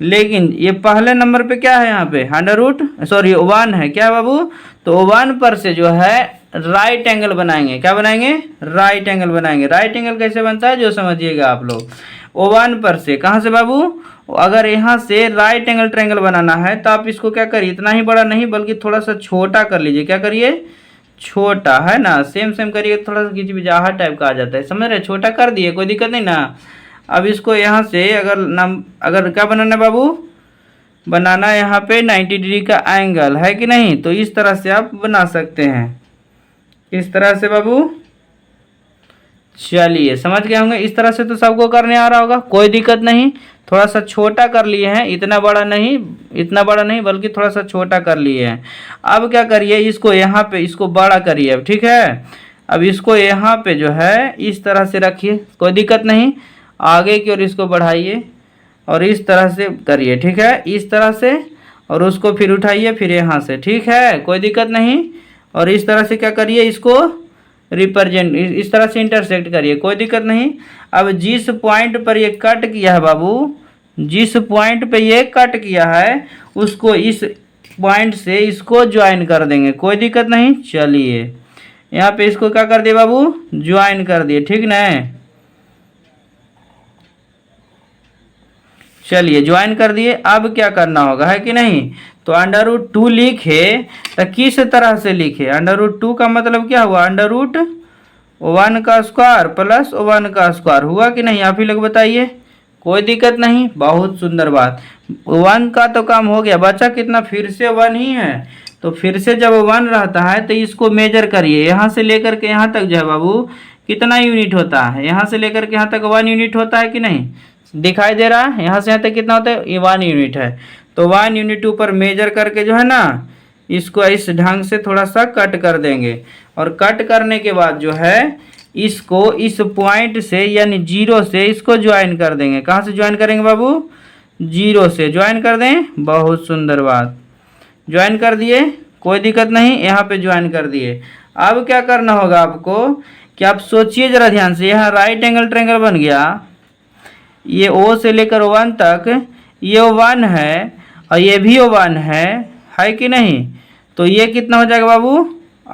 लेकिन ये पहले नंबर पे क्या है, यहाँ पे अंडर रूट 1 है, क्या बाबू, तो 1 पर से जो है राइट एंगल बनाएंगे, क्या बनाएंगे, राइट एंगल बनाएंगे। राइट एंगल कैसे बनता है जो समझिएगा आप लोग, 1 पर से कहाँ से बाबू, अगर यहाँ से राइट एंगल ट्रायंगल बनाना है तो आप इसको क्या करिए, इतना ही बड़ा नहीं बल्कि थोड़ा सा छोटा कर लीजिए, क्या करिए छोटा, है ना, सेम करिए, थोड़ा सा खिचबिचाहट टाइप का आ जाता है, समझ रहे, छोटा कर दिए, कोई दिक्कत नहीं ना। अब इसको यहाँ से अगर क्या बनाना है बाबू, बनाना है यहाँ पे 90 डिग्री का एंगल, है कि नहीं, तो इस तरह से आप बना सकते हैं, इस तरह से बाबू चलिए समझ गए होंगे। इस तरह से तो सबको करने आ रहा होगा, कोई दिक्कत नहीं। थोड़ा सा छोटा कर लिए हैं, इतना बड़ा नहीं, इतना बड़ा नहीं बल्कि थोड़ा सा छोटा कर लिए हैं। अब क्या करिए, इसको यहाँ पे इसको बड़ा करिए अब, ठीक है। अब इसको यहाँ पे जो है इस तरह से रखिए, कोई दिक्कत नहीं। आगे की ओर इसको बढ़ाइए और इस तरह से करिए, ठीक है, इस तरह से। और उसको फिर उठाइए फिर यहाँ से, ठीक है, कोई दिक्कत नहीं। और इस तरह से क्या करिए, इसको रिप्रेजेंट इस तरह से इंटरसेक्ट करिए, कोई दिक्कत नहीं। अब जिस पॉइंट पर ये कट किया है बाबू, जिस पॉइंट पे ये कट किया है उसको इस पॉइंट से इसको ज्वाइन कर देंगे, कोई दिक्कत नहीं। चलिए यहाँ पे इसको क्या कर दिए बाबू, ज्वाइन कर दिए, ठीक ना। चलिए ज्वाइन कर दिए। अब क्या करना होगा है कि नहीं, तो √2 लिखे तो किस तरह से लिखे, √2 का मतलब क्या हुआ, √1 का स्क्वायर प्लस 1 का स्क्वायर हुआ कि नहीं, आप ही लोग बताइए। कोई दिक्कत नहीं, बहुत सुंदर बात। 1 का तो काम हो गया, बचा कितना, फिर से 1 ही है। तो फिर से जब 1 रहता है तो इसको मेजर करिए, यहाँ से लेकर के यहाँ तक जो है बाबू कितना यूनिट होता है, यहाँ से लेकर के यहाँ तक 1 यूनिट होता है कि नहीं, दिखाई दे रहा है। यहाँ से यहाँ तक कितना होता है, ये 1 यूनिट है। तो 1 यूनिट ऊपर मेजर करके जो है ना, इसको इस ढंग से थोड़ा सा कट कर देंगे। और कट करने के बाद जो है इसको इस पॉइंट से यानी 0 से इसको ज्वाइन कर देंगे। कहाँ से ज्वाइन करेंगे बाबू, 0 से ज्वाइन कर दें, बहुत सुंदर बात। ज्वाइन कर दिए, कोई दिक्कत नहीं, यहाँ पे ज्वाइन कर दिए। अब क्या करना होगा आपको कि आप सोचिए जरा ध्यान से, यहाँ राइट एंगल ट्रायंगल बन गया, ये O से लेकर 1 तक ये 1 है और ये भी 1 है कि नहीं। तो ये कितना हो जाएगा बाबू,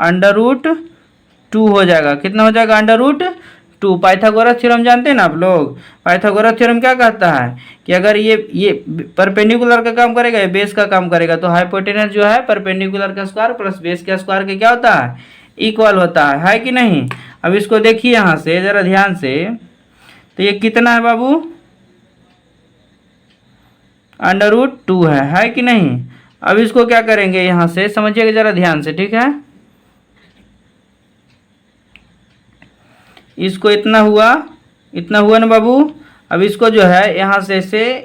√2 हो जाएगा। कितना हो जाएगा, √2। पाइथागोरस थ्योरम जानते हैं ना आप लोग, पाइथागोरस थ्योरम क्या कहता है कि अगर ये परपेंडिकुलर का काम करेगा, ये बेस का काम करेगा, तो हाइपोटेनस जो है परपेंडिकुलर का स्क्वायर प्लस बेस का स्क्वायर के क्या होता है, इक्वल होता है कि नहीं। अब इसको देखिए यहाँ से जरा ध्यान से, तो ये कितना है बाबू, √2 है कि नहीं। अब इसको क्या करेंगे, यहाँ से समझिएगा जरा ध्यान से, ठीक है। इसको इतना हुआ ना बाबू। अब इसको जो है यहाँ से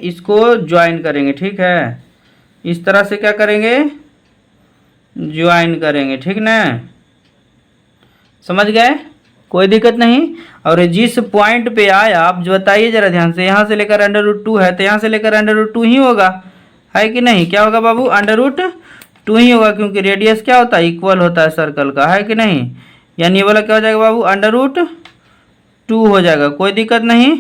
इसको ज्वाइन करेंगे, ठीक है, इस तरह से क्या करेंगे, ज्वाइन करेंगे, ठीक ना, समझ गए, कोई दिक्कत नहीं। और जिस पॉइंट पे आया आप जो बताइए जरा ध्यान से, यहाँ से लेकर √2 है तो यहाँ से लेकर √2 ही होगा, है कि नहीं। क्या होगा बाबू, √2 ही होगा, क्योंकि रेडियस क्या होता है, इक्वल होता है सर्कल का, है कि नहीं। यानी ये वाला क्या हो जाएगा बाबू, √2 हो जाएगा, कोई दिक्कत नहीं,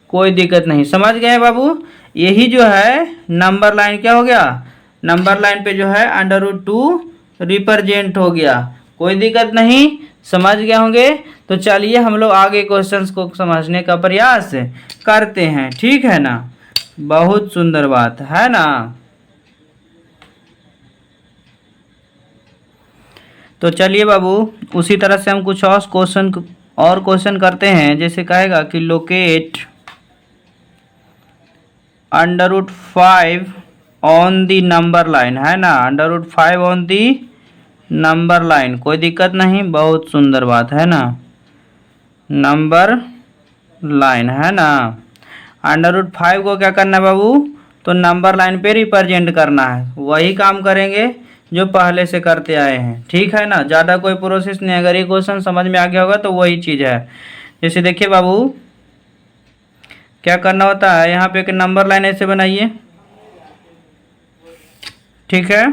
कोई दिक्कत नहीं, समझ गए बाबू। यही जो है नंबर लाइन क्या हो गया, नंबर लाइन पे जो है √2 रिप्रेजेंट हो गया, कोई दिक्कत नहीं, समझ गए होंगे। तो चलिए हम लोग आगे क्वेश्चंस को समझने का प्रयास करते हैं, ठीक है ना, बहुत सुंदर बात है ना। तो चलिए बाबू उसी तरह से हम कुछ और क्वेश्चन करते हैं। जैसे कहेगा कि locate √5 on the number line, है ना, √5 ऑन दी नंबर लाइन, कोई दिक्कत नहीं, बहुत सुंदर बात है ना, नंबर लाइन है ना। √5 को क्या करना है बाबू, तो नंबर लाइन पे रिप्रेजेंट करना है, वही काम करेंगे जो पहले से करते आए हैं, ठीक है ना, ज़्यादा कोई प्रोसेस नहीं। अगर ये क्वेश्चन समझ में आ गया होगा तो वही चीज़ है। जैसे देखिए बाबू क्या करना होता है, यहाँ पे एक नंबर लाइन ऐसे बनाइए, ठीक है।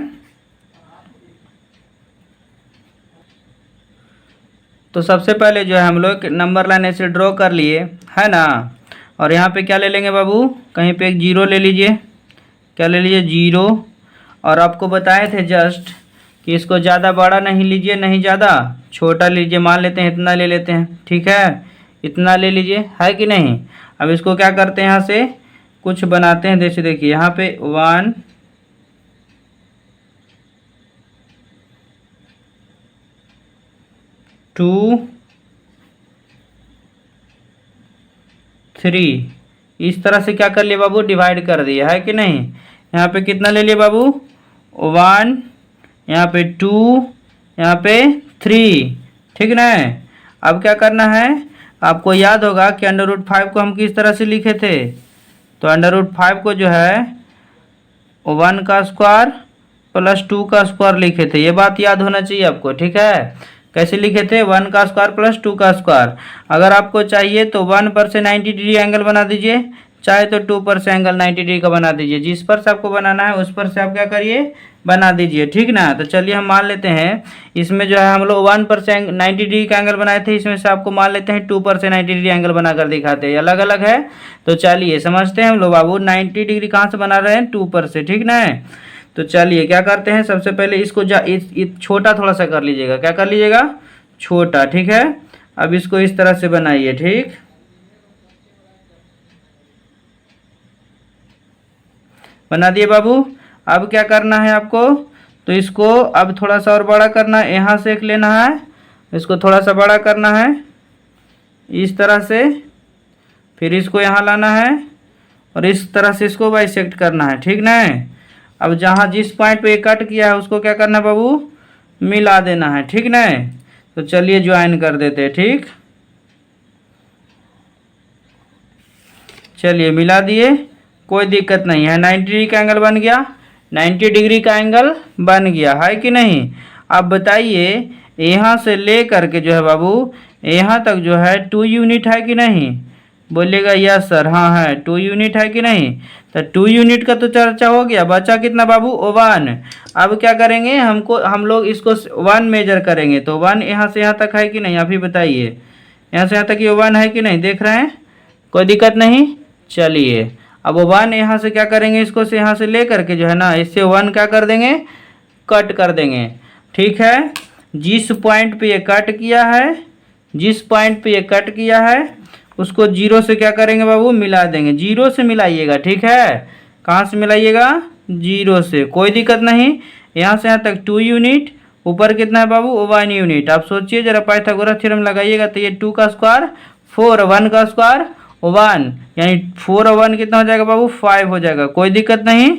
तो सबसे पहले जो है हम लोग नंबर लाइन ऐसे ड्रॉ कर लिए, है ना। और यहाँ पे क्या ले लेंगे बाबू, कहीं पे एक 0 ले लीजिए, क्या ले लीजिए, 0। और आपको बताए थे जस्ट कि इसको ज़्यादा बड़ा नहीं लीजिए, नहीं ज़्यादा छोटा लीजिए, मान लेते हैं इतना ले लेते हैं, ठीक है, इतना ले लीजिए, है कि नहीं। अब इसको क्या करते हैं, यहाँ से कुछ बनाते हैं। जैसे देखिए यहाँ पे 1 2 3 इस तरह से क्या कर लिए बाबू, डिवाइड कर दिया, है कि नहीं। यहाँ पे कितना ले लिए बाबू, 1, यहाँ पे 2, यहाँ पे 3, ठीक ना। अब क्या करना है, आपको याद होगा कि √5 को हम किस तरह से लिखे थे। तो √5 को जो है 1 का स्क्वायर प्लस 2 का स्क्वायर लिखे थे, ये बात याद होना चाहिए आपको, ठीक है। कैसे लिखे थे? 1 का स्क्वायर प्लस 2 का स्क्वायर। अगर आपको चाहिए तो 1 पर से 90 डिग्री एंगल बना दीजिए, चाहे तो 2 पर से एंगल 90 डिग्री का बना दीजिए। जिस पर से आपको बनाना है उस पर से आप क्या करिए, बना दीजिए, ठीक ना। तो चलिए हम मान लेते हैं इसमें जो है हम लोग 1 पर से 90 डिग्री का एंगल बनाए थे, इसमें से आपको मान लेते हैं 2 पर से 90 डिग्री एंगल बनाकर दिखाते हैं, अलग अलग है। तो चलिए समझते हैं हम लोग बाबू, 90 डिग्री कहाँ से बना रहे हैं? 2 पर से, ठीक ना। तो चलिए क्या करते हैं, सबसे पहले इसको छोटा थोड़ा सा कर लीजिएगा, क्या कर लीजिएगा? छोटा, ठीक है। अब इसको इस तरह से बनाइए, ठीक। बना दिए बाबू। अब क्या करना है आपको? तो इसको अब थोड़ा सा और बड़ा करना है, यहाँ से एक लेना है, इसको थोड़ा सा बड़ा करना है इस तरह से, फिर इसको यहाँ लाना है और इस तरह से इसको बाइसेक्ट करना है, ठीक ना। अब जहाँ जिस पॉइंट पे कट किया है उसको क्या करना है बाबू? मिला देना है, ठीक ना। तो चलिए ज्वाइन कर देते हैं, ठीक। चलिए मिला दिए, कोई दिक्कत नहीं है। 90 डिग्री का एंगल बन गया, 90 डिग्री का एंगल बन गया है कि नहीं। अब बताइए यहाँ से ले करके जो है बाबू यहाँ तक जो है 2 यूनिट है कि नहीं? बोलिएगा यस सर, हाँ है, 2 यूनिट है कि नहीं। तो 2 यूनिट का तो चर्चा हो गया, बचा कितना बाबू? 1। अब क्या करेंगे, हम लोग इसको 1 मेजर करेंगे। तो 1 यहाँ से यहाँ तक है कि नहीं, आप ही बताइए। यहाँ से यहाँ तक ये 1 है कि नहीं, देख रहे हैं? कोई दिक्कत नहीं। चलिए अब 1 यहाँ से क्या करेंगे, इसको से यहाँ से ले करके जो है ना, इससे 1 क्या कर देंगे? कट कर देंगे, ठीक है। जिस पॉइंट पे ये कट किया है, जिस पॉइंट पे ये कट किया है उसको 0 से क्या करेंगे बाबू? मिला देंगे। 0 से मिलाइएगा, ठीक है। कहाँ से मिलाइएगा? 0 से, कोई दिक्कत नहीं। यहाँ से यहाँ तक 2 यूनिट, ऊपर कितना है बाबू? 1 यूनिट। आप सोचिए जरा, पाइथागोरस थ्योरम लगाइएगा तो ये 2 का स्क्वायर 4, 1 का स्क्वायर 1, यानी 4 और 1 कितना हो जाएगा बाबू? 5 हो जाएगा। कोई दिक्कत नहीं,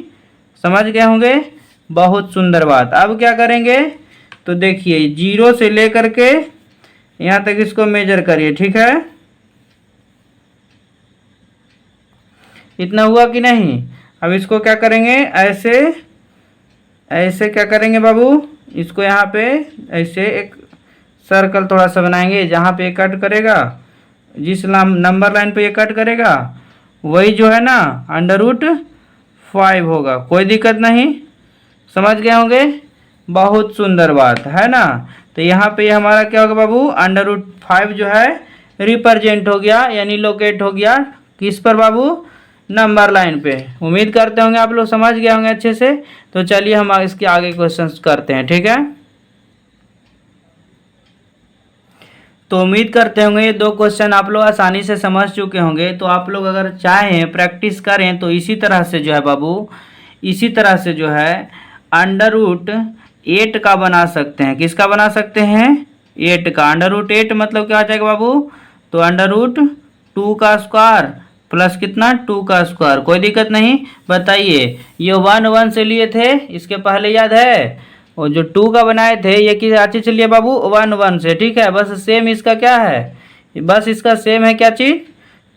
समझ गए होंगे। बहुत सुंदर बात। अब क्या करेंगे तो देखिए 0 से ले करके यहाँ तक इसको मेजर करिए, ठीक है। इतना हुआ कि नहीं? अब इसको क्या करेंगे, ऐसे ऐसे क्या करेंगे बाबू, इसको यहाँ पे ऐसे एक सर्कल थोड़ा सा बनाएंगे, जहाँ पे कट करेगा, जिस नंबर लाइन पे ये कट करेगा वही जो है ना √5 होगा। कोई दिक्कत नहीं, समझ गए होंगे। बहुत सुंदर बात है ना। तो यहाँ पे हमारा क्या होगा बाबू? √5 जो है रिप्रेजेंट हो गया, यानी लोकेट हो गया किस पर बाबू? नंबर लाइन पे। उम्मीद करते होंगे आप लोग समझ गए होंगे अच्छे से। तो चलिए हम इसके आगे क्वेश्चंस करते हैं, ठीक है। तो उम्मीद करते होंगे ये 2 क्वेश्चन आप लोग आसानी से समझ चुके होंगे। तो आप लोग अगर चाहें प्रैक्टिस करें तो इसी तरह से जो है बाबू, इसी तरह से जो है √8 का बना सकते हैं। किसका बना सकते हैं? 8 का। √8 मतलब क्या आ जाएगा बाबू? तो √2 का स्क्वायर प्लस कितना? 2 का स्क्वायर। कोई दिक्कत नहीं। बताइए ये 1 से लिए थे, इसके पहले याद है? और जो 2 का बनाए थे ये किस चीज से लिए बाबू? 1 से, ठीक है। बस सेम इसका क्या है, बस इसका सेम है क्या चीज?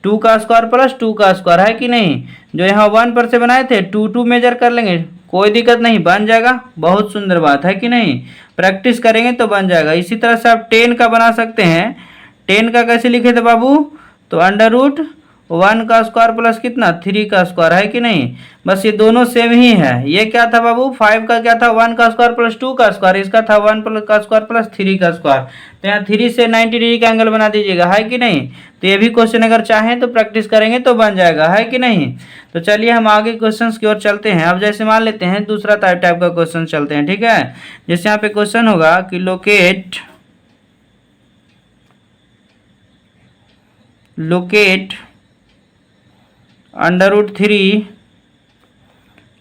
2 का स्क्वायर प्लस 2 का स्क्वायर, है कि नहीं। जो यहाँ 1 पर से बनाए थे 2 मेजर कर लेंगे, कोई दिक्कत नहीं, बन जाएगा। बहुत सुंदर बात है कि नहीं। प्रैक्टिस करेंगे तो बन जाएगा। इसी तरह से आप 10 का बना सकते हैं। 10 का कैसे लिखे थे बाबू? तो √1 का स्क्वायर प्लस कितना? 3 का स्क्वायर, है कि नहीं। बस ये दोनों सेम ही है। ये क्या था बाबू? 5 का क्या था? 1 का स्क्वायर प्लस 2 का स्क्वायर। इसका था 1 का स्क्वायर प्लस 3 का स्क्वायर। तो यहाँ 3 से 90 डिग्री का एंगल बना दीजिएगा, है कि नहीं। तो ये भी क्वेश्चन अगर चाहें तो प्रैक्टिस करेंगे तो बन जाएगा, है कि नहीं। तो चलिए हम आगे क्वेश्चन की ओर चलते हैं। अब जैसे मान लेते हैं दूसरा टाइप का क्वेश्चन चलते हैं, ठीक है। जैसे यहाँ पे क्वेश्चन होगा कि locate √3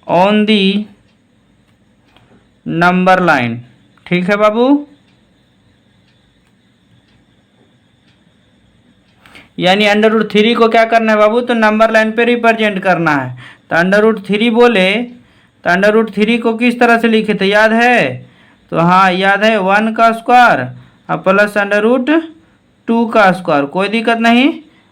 on the number line, ठीक है बाबू। यानी √3 को क्या करना है बाबू? तो नंबर लाइन पे रिप्रेजेंट करना है। तो √3 बोले तो √3 को किस तरह से लिखे थे, याद है? तो हाँ याद है, 1 का स्क्वायर और प्लस टू का स्क्वायर, कोई दिक्कत नहीं।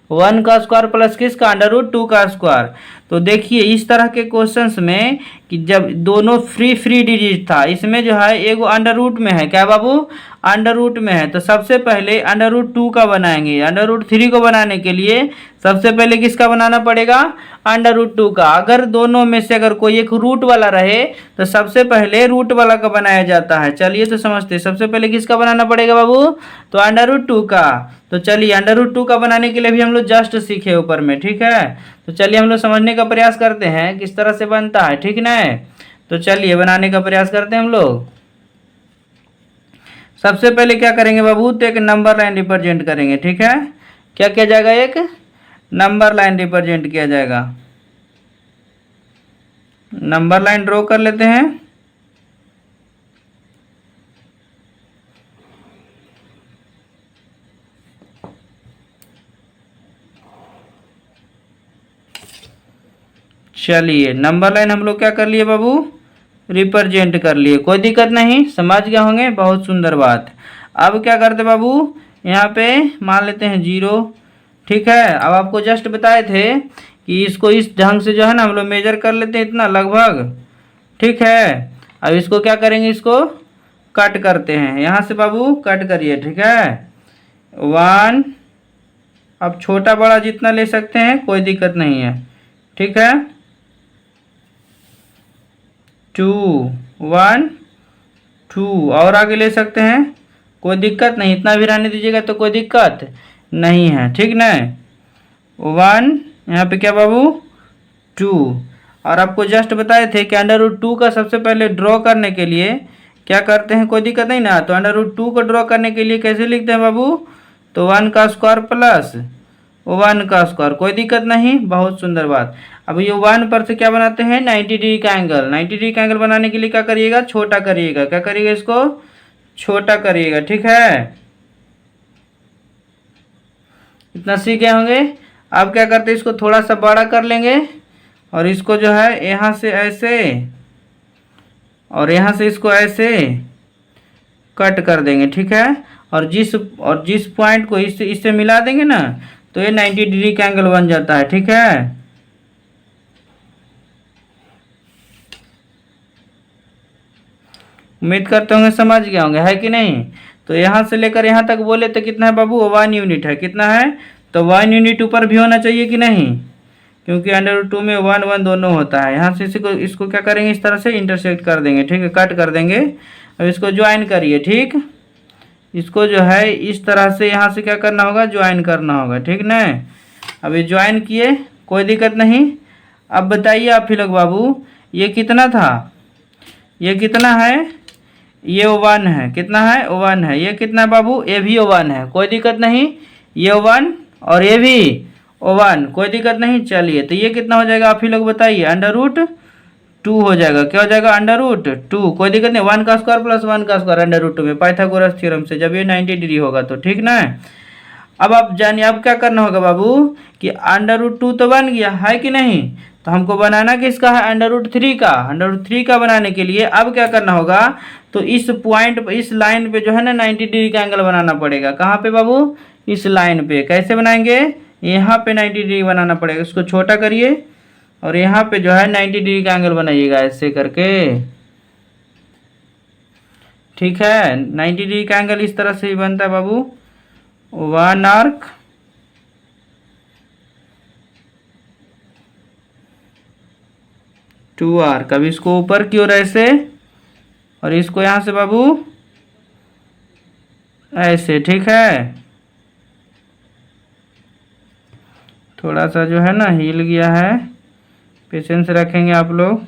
1 का स्क्वायर प्लस किसका, अंडर रूट 2 का स्क्वायर। तो देखिए इस तरह के क्वेश्चंस में कि जब दोनों फ्री डिजिट था, इसमें जो है एगो अंडर रूट में है, क्या बाबू, अंडर रूट में है, तो सबसे पहले अंडर रूट 2 का बनाएंगे। अंडर रूट 3 को बनाने के लिए सबसे पहले किसका बनाना पड़ेगा, अंडर रूट 2 का। अगर दोनों में से अगर कोई एक रूट वाला रहे तो सबसे पहले रूट वाला का बनाया जाता है। चलिए तो समझते हैं, सबसे पहले किसका बनाना पड़ेगा बाबू, तो अंडर रूट 2 का। तो चलिए अंडर रूट 2 का बनाने के लिए भी हम लोग जस्ट सीखे ऊपर में, ठीक है। तो चलिए हम लोग समझने का प्रयास करते हैं किस तरह से बनता है, ठीक ना। तो चलिए बनाने का प्रयास करते हैं हम लोग। सबसे पहले क्या करेंगे बाबू, तो एक नंबर लाइन रिप्रेजेंट करेंगे, ठीक है। क्या किया जाएगा, एक नंबर लाइन रिप्रेजेंट किया जाएगा। नंबर लाइन ड्रॉ कर लेते हैं। चलिए नंबर लाइन हम लोग क्या कर लिए बाबू, रिप्रेजेंट कर लिए, कोई दिक्कत नहीं, समझ गए होंगे, बहुत सुंदर बात। अब क्या करते बाबू, यहाँ पे मान लेते हैं 0, ठीक है। अब आपको जस्ट बताए थे कि इसको इस ढंग से जो है ना हम लोग मेजर कर लेते हैं इतना लगभग, ठीक है। अब इसको क्या करेंगे, इसको कट करते हैं, यहाँ से बाबू कट करिए, ठीक है। 1, अब छोटा बड़ा जितना ले सकते हैं कोई दिक्कत नहीं है, ठीक है। 2, 1, 2 और आगे ले सकते हैं, कोई दिक्कत नहीं, इतना भी रहने दीजिएगा तो कोई दिक्कत नहीं है, ठीक ना। 1 यहाँ पे क्या बाबू, 2। और आपको जस्ट बताए थे कि अंडर रूट 2 का सबसे पहले ड्रॉ करने के लिए क्या करते हैं, कोई दिक्कत नहीं ना। तो अंडर रूट 2 को ड्रॉ करने के लिए कैसे लिखते हैं बाबू, तो 1 का स्क्वायर प्लस 1 का स्क्वायर, कोई दिक्कत नहीं, बहुत सुंदर बात। अब ये 1 पर से क्या बनाते हैं, 90 डिग्री का एंगल। 90 डिग्री का एंगल बनाने के लिए क्या करिएगा, छोटा करिएगा, क्या करिएगा, इसको छोटा करिएगा, ठीक है। इतना सीख गए होंगे। अब क्या करते हैं, इसको थोड़ा सा बड़ा कर लेंगे और इसको जो है यहाँ से ऐसे और यहाँ से इसको ऐसे कट कर देंगे, ठीक है। और जिस पॉइंट को इससे मिला देंगे ना तो ये 90 डिग्री का एंगल बन जाता है, ठीक है। उम्मीद करते होंगे समझ गए होंगे, है कि नहीं। तो यहाँ से लेकर यहाँ तक बोले तो कितना है बाबू, 1 यूनिट है, कितना है, तो 1 यूनिट ऊपर भी होना चाहिए कि नहीं, क्योंकि अंडर रूट 2 में 1 1 दोनों होता है। यहाँ से इसको क्या करेंगे, इस तरह से इंटरसेक्ट कर देंगे, ठीक है, कट कर देंगे। अब इसको ज्वाइन करिए, ठीक। इसको जो है इस तरह से यहाँ से क्या करना होगा, ज्वाइन करना होगा, ठीक ना। अब ये ज्वाइन किए, कोई दिक्कत नहीं। अब बताइए आप ही लोग बाबू, ये कितना था, ये कितना है, ये 1 है, कितना है, 1 है। ये कितना है बाबू, ये भी 1 है, कोई दिक्कत नहीं, ये 1 और ये भी 1, कोई दिक्कत नहीं। चलिए तो ये कितना हो जाएगा आप ही लोग बताइए, अंडर रूट 2 हो जाएगा, क्या हो जाएगा, अंडर रूट 2, कोई दिक्कत नहीं। 1 का स्क्वायर प्लस 1 का स्क्वायर अंडर रूट 2 में, पाइथागोरस थ्योरम से, जब ये 90 डिग्री होगा तो, ठीक ना। अब आप जानिए अब क्या करना होगा बाबू, कि अंडर रूट 2 तो बन गया है कि नहीं, तो हमको बनाना किसका है, अंडर रूट 3 का। अंडर रूट 3 का बनाने के लिए अब क्या करना होगा, तो इस पॉइंट, इस लाइन पे जो है ना 90 डिग्री का एंगल बनाना पड़ेगा। कहाँ पे बाबू, इस लाइन पे। कैसे बनाएंगे, यहाँ पे 90 डिग्री बनाना पड़ेगा, इसको छोटा करिए और यहाँ पे जो है 90 डिग्री का एंगल बनाइएगा ऐसे करके, ठीक है। 90 डिग्री का एंगल इस तरह से ही बनता है बाबू, 1 आर्क, 2 आर्क। अब इसको ऊपर की ओर ऐसे और इसको यहाँ से बाबू ऐसे, ठीक है। थोड़ा सा जो है ना हिल गया है, पेशेंस रखेंगे आप लोग।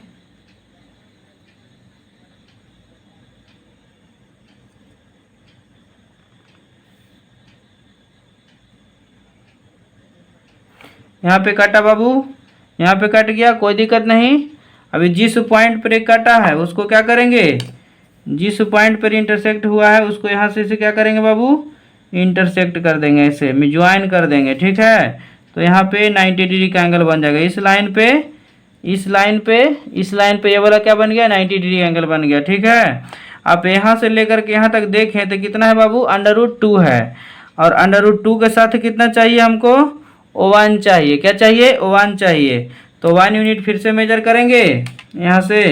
यहाँ पे काटा बाबू, यहाँ पे कट गया, कोई दिक्कत नहीं। अभी जिस पॉइंट पर काटा है उसको क्या करेंगे, जिस पॉइंट पर इंटरसेक्ट हुआ है उसको यहाँ से क्या करेंगे बाबू, इंटरसेक्ट कर देंगे, ऐसे में ज्वाइन कर देंगे, ठीक है। तो यहाँ पे 90 डिग्री का एंगल बन जाएगा। इस लाइन पे, इस लाइन पे, इस लाइन पे ये वाला क्या बन गया, 90 डिग्री एंगल बन गया, ठीक है। आप यहाँ से लेकर के यहाँ तक देखें तो कितना है बाबू, अंडर रूट 2 है। और √2 के साथ कितना चाहिए हमको, 1 चाहिए। क्या चाहिए, 1 चाहिए। तो 1 यूनिट फिर से मेजर करेंगे यहाँ से।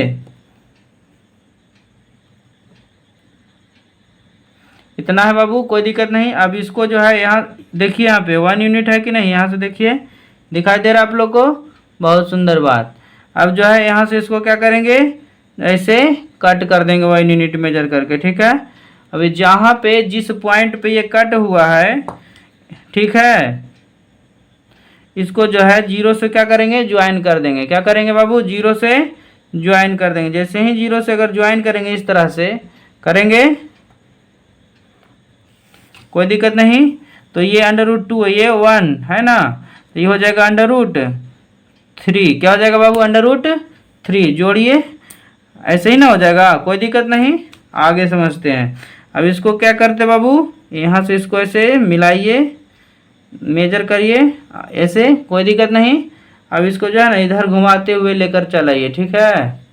इतना है बाबू, कोई दिक्कत नहीं। अब इसको जो है यहाँ देखिए, यहाँ पे 1 यूनिट है कि नहीं, यहाँ से देखिए दिखाई दे रहा है आप लोग को, बहुत सुंदर बात। अब जो है यहाँ से इसको क्या करेंगे, ऐसे कट कर देंगे 1 यूनिट मेजर करके, ठीक है। अभी जहाँ पे जिस पॉइंट पे ये कट हुआ है, ठीक है, इसको जो है 0 से क्या करेंगे, ज्वाइन कर देंगे। क्या करेंगे बाबू, 0 से ज्वाइन कर देंगे। जैसे ही 0 से अगर ज्वाइन करेंगे, इस तरह से करेंगे, कोई दिक्कत नहीं। तो ये √2 है, ये 1 है ना, तो ये हो जाएगा √3। क्या हो जाएगा बाबू, √3। जोड़िए, ऐसे ही ना हो जाएगा, कोई दिक्कत नहीं, आगे समझते हैं। अब इसको क्या करते बाबू, यहाँ से इसको ऐसे मिलाइए, मेजर करिए ऐसे, कोई दिक्कत नहीं। अब इसको जो है ना इधर घुमाते हुए लेकर चलाइए, ठीक है।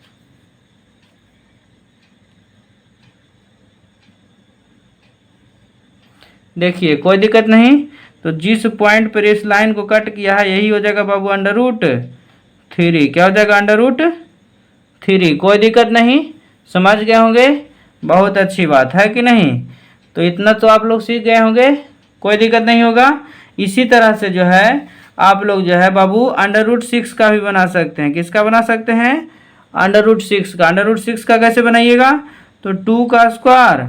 देखिए कोई दिक्कत नहीं। तो जिस पॉइंट पर इस लाइन को कट किया है, यही हो जाएगा बाबू √3। क्या हो जाएगा, √3। कोई दिक्कत नहीं, समझ गए होंगे, बहुत अच्छी बात है कि नहीं। तो इतना तो आप लोग सीख गए होंगे, कोई दिक्कत नहीं होगा। इसी तरह से जो है आप लोग जो है बाबू √6 का भी बना सकते हैं। किसका बना सकते हैं, √6 का। √6 का कैसे बनाइएगा, तो 2 का स्क्वायर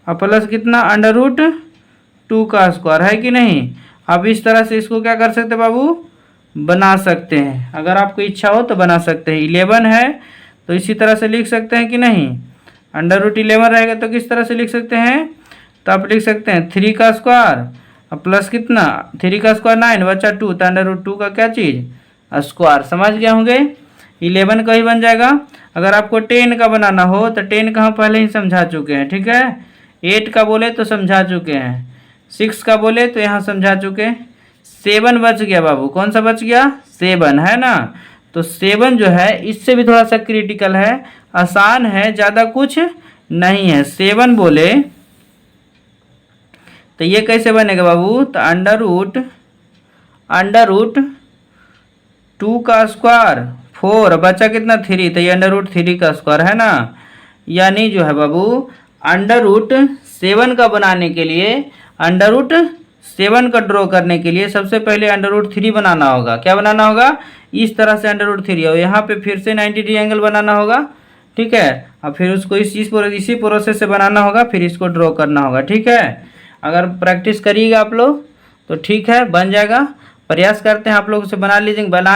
और प्लस कितना, √2 का स्क्वायर, है कि नहीं। अब इस तरह से इसको क्या कर सकते हैं बाबू, बना सकते हैं। अगर आपको इच्छा हो तो बना सकते हैं। 11 है तो इसी तरह से लिख सकते हैं कि नहीं, √11 रहेगा तो किस तरह से लिख सकते हैं, तो आप लिख सकते हैं 3 का स्क्वायर और प्लस कितना, 3 का स्क्वायर 9 बचा 2, तो √2 का क्या चीज़, स्क्वायर। समझ गए होंगे। 11 का ही बन जाएगा। अगर आपको 10 का बनाना हो तो 10 का हम पहले ही समझा चुके हैं, ठीक है। 8 का बोले तो समझा चुके हैं, 6 का बोले तो यहाँ समझा चुके। 7 बच गया बाबू, कौन सा बच गया, 7 है ना। तो 7 जो है इससे भी थोड़ा सा क्रिटिकल है, आसान है, ज़्यादा कुछ नहीं है। 7 बोले तो ये कैसे बनेगा बाबू, तो √2 का स्क्वायर 4 बचा कितना 3, तो ये √3 का स्क्वायर है ना। यानी जो है बाबू √7 का बनाने के लिए, √7 का ड्रॉ करने के लिए सबसे पहले √3 बनाना होगा। क्या बनाना होगा, इस तरह से √3, और यहाँ पे फिर से 90 डिग्री एंगल बनाना होगा, ठीक है। और फिर उसको इसी प्रोसेस से बनाना होगा, फिर इसको ड्रॉ करना होगा, ठीक है। अगर प्रैक्टिस करिएगा आप लोग तो ठीक है, बन जाएगा। प्रयास करते हैं आप लोग उसे बना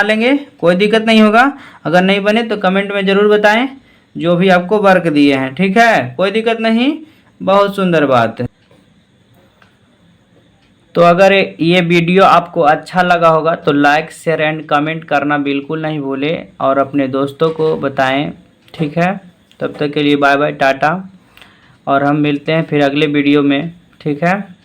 लेंगे, कोई दिक्कत नहीं होगा। अगर नहीं बने तो कमेंट में ज़रूर बताएं, जो भी आपको वर्क दिए हैं, ठीक है, कोई दिक्कत नहीं, बहुत सुंदर बात है। तो अगर ये वीडियो आपको अच्छा लगा होगा तो लाइक शेयर एंड कमेंट करना बिल्कुल नहीं भूलें, और अपने दोस्तों को बताएं, ठीक है। तब तक के लिए बाय बाय, टाटा, और हम मिलते हैं फिर अगले वीडियो में, ठीक है।